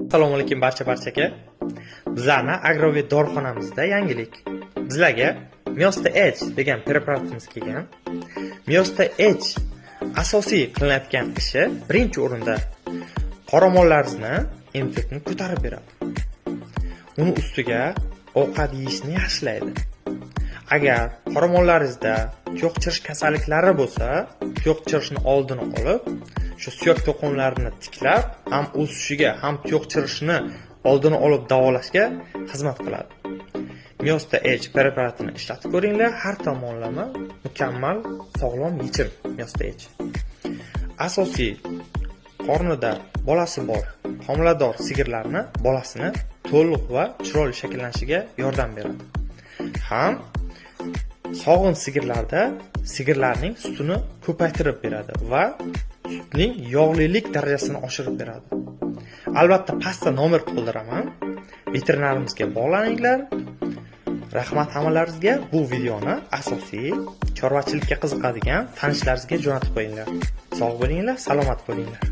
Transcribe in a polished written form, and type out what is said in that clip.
Assalomu alaykum barchaga. Bizlarning Agrovet dorixonamizda yangilik. Bizlarga Myosta H degan preparatimiz kelgan. Myosta H asosiy qilinayotgan ishi birinchi o'rinda qoramollaringizni emtekni ko'tarib beradi. Uni ustiga ovqat yeyishni yaxshilaydi. Agar qoramollaringizda tuyoq chirish kasalliklari bo'lsa, tuyoq chirishni oldini olib, shu suyak to'qimlarini tiklab, ham o'sishiga, ham tuyoq chirishni oldini olib davolashga xizmat qiladi. Myosta H preparatini ishlatib ko'ringlar, har tomonlama mukammal, sog'lom yechim Myosta H. Asosiy qornida bolasi bor homilador sigirlarni bolasini to'liq va chiroyli shakllanishiga yordam beradi. Ham sog'in sigirlarda sigirlarning sutini ko'paytirib beradi va sutning yog'lilik darajasini oshirib beradi. Albatta pastda nomer qoldiraman. Veterinarimizga bog'laninglar. Rahmat hammalaringizga. Bu videoni asosiy chorvachilikka qiziqadigan tanishlaringizga jo'natib qo'yinglar. Sog' bo'linglar, salomat bo'linglar.